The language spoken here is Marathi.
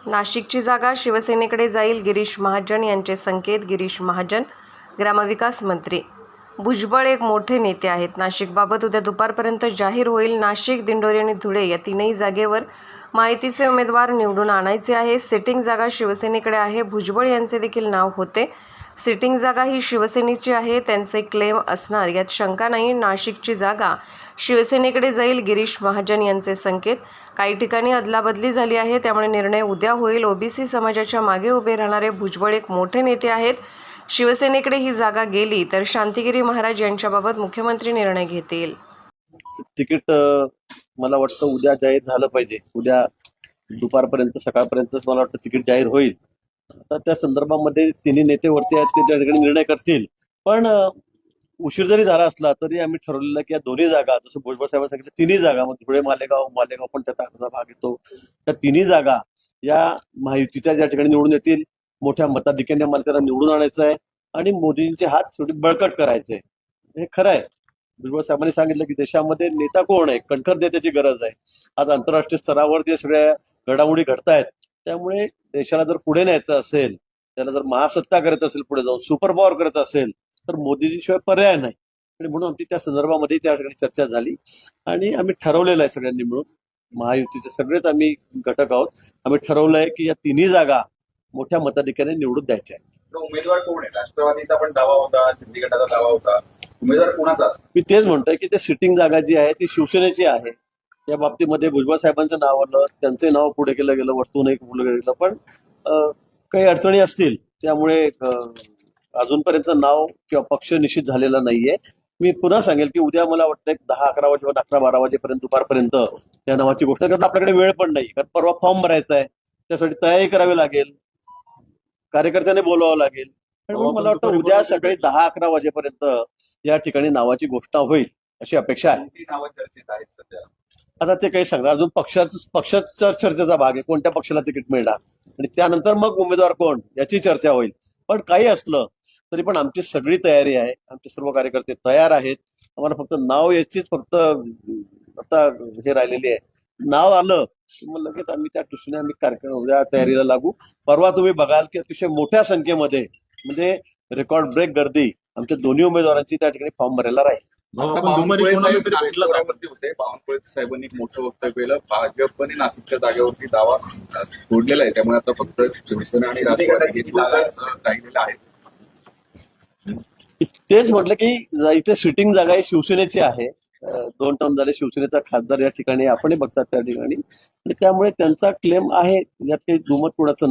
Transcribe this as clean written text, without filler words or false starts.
नाशिकची जागा शिवसेनेकडे जाईल, गिरीश महाजन यांचे संकेत. गिरीश महाजन ग्रामविकास मंत्री. भुजबळ एक मोठे नेते आहेत. नाशिकबाबत उद्या दुपारपर्यंत जाहीर होईल. नाशिक, दिंडोरी आणि धुळे या तीनही जागेवर माहितीचे उमेदवार निवडून आणायचे आहे. सिटिंग जागा शिवसेनेकडे आहे. भुजबळ यांचे देखील नाव होते. सिटिंग जागा ही शिवसेनेची आहे, त्यांचे क्लेम असणार यात शंका नाही. नाशिकची जागा शिवसेनेकडे जाईल, गिरीश महाजन यांचे संकेत. काही ठिकाणी अदलाबदली झाली आहे, त्यामुळे निर्णय उद्या होईल. ओबीसी समाजाच्या मागे उभे राहणारे भुजबळ एक मोठे नेते आहेत. शिवसेनेकडे ही जागा गेली तर शांतिगिरी महाराज यांच्याबाबत मुख्यमंत्री निर्णय घेतील. तिकीट मला वाटतं उद्या जाहीर झालं पाहिजे. उद्या दुपारपर्यंत सकाळपर्यंत मला वाटतं तिकीट जाहीर होईल. आता त्या संदर्भामध्ये तिन्ही नेते वरती आहेत, ते त्या ठिकाणी निर्णय करतील. पण उशीर जरी झाला असला तरी आम्ही ठरवलेलं की या दोन्ही जागा, जसं भुजबळ साहेबांनी सांगितलं, तिन्ही जागा, मग धुळे मालेगाव पण त्याचा अर्धा भाग येतो, त्या तिन्ही जागा या महायुतीच्या ज्या ठिकाणी निवडून येतील, मोठ्या मताधिक्याने मला त्याला निवडून आणायचं आहे आणि मोदींचे हात थोडी बळकट करायचे. हे खरं आहे. भुजबळ साहेबांनी सांगितलं की देशामध्ये नेता कोण आहे, कणखर नेत्याची गरज आहे. आज आंतरराष्ट्रीय स्तरावर जे सगळ्या घडामोडी घडतायत, त्यामुळे देशाला जर पुढे न्यायचं असेल, त्याला जर महासत्ता करायचं असेल, पुढे जाऊन सुपर पॉवर करायचं असेल, तर मोदीजीशिवाय पर्याय नाही. आणि म्हणून आमची त्या संदर्भामध्ये त्या ठिकाणी चर्चा झाली आणि आम्ही ठरवलेलं आहे सगळ्यांनी मिळून, महायुतीचे सगळेच आम्ही घटक आहोत, आम्ही ठरवलंय की या तिन्ही जागा मोठ्या मताधिक्याने निवडून द्यायच्या आहेत. उमेदवार कोण आहे? राष्ट्रवादीचा पण दावा होता, सिंधी गटाचा दावा होता, उमेदवार कोणाचा? मी तेच म्हणतोय की ते सिटिंग जागा जी आहे ती शिवसेनेची आहे. त्या बाबतीमध्ये भुजबळ साहेबांचं नाव आलं, त्यांचे नाव पुढे केलं गेलं, वस्तून एक पुढे गेलं, पण काही अडचणी असतील त्यामुळे अजूनपर्यंत नाव किंवा पक्ष निश्चित झालेला नाहीये. मी पुन्हा सांगेल की उद्या मला वाटतं 10-11 वाजेपर्यंत 11-12 वाजेपर्यंत दुपारपर्यंत त्या नावाची घोषणा करता. आपल्याकडे वेळ पण नाही, कारण परवा फॉर्म भरायचा आहे, त्यासाठी तयारी करावी लागेल, कार्यकर्त्यांनी बोलवावं लागेल. म्हणून मला वाटतं उद्या सकाळी 10-11 वाजेपर्यंत या ठिकाणी नावाची घोषणा होईल अशी अपेक्षा आहे. नावं चर्चेत आहेत सध्या. आता ते काही सांगणार, अजून पक्षाचा चर्चेचा भाग आहे, कोणत्या पक्षाला तिकीट मिळणार आणि त्यानंतर मग उमेदवार कोण याची चर्चा होईल. पण काही असलं तरी पण आमची सगळी तयारी आहे, आमचे सर्व कार्यकर्ते तयार आहेत. आम्हाला फक्त नाव याचीच फक्त आता हे राहिलेली आहे. नाव आलं मग लगेच आम्ही त्या दृष्टीने आम्ही कार्यक्रम तयारीला लागू. परवा तुम्ही बघाल की अतिशय मोठ्या संख्येमध्ये, म्हणजे रेकॉर्ड ब्रेक गर्दी आमच्या दोन्ही उमेदवारांची त्या ठिकाणी फॉर्म भरायला राहील. बावनकुळे साहेबांनी एक मोठं वक्तव्य केलं. भाजपने नाशिकच्या जागेवरती दावा सोडलेला आहे, त्यामुळे आता फक्त शिवसेना आणि राष्ट्रवादी राहिलेला आहे. तेच म्हटलं की इथे सिटिंग जागा ही शिवसेनेची आहे. 2 टर्म झाले शिवसेनेचा खासदार या ठिकाणी आपणही बघतात त्या ठिकाणी, आणि त्यामुळे त्यांचा क्लेम आहे, यात काही दुमत कुणाचं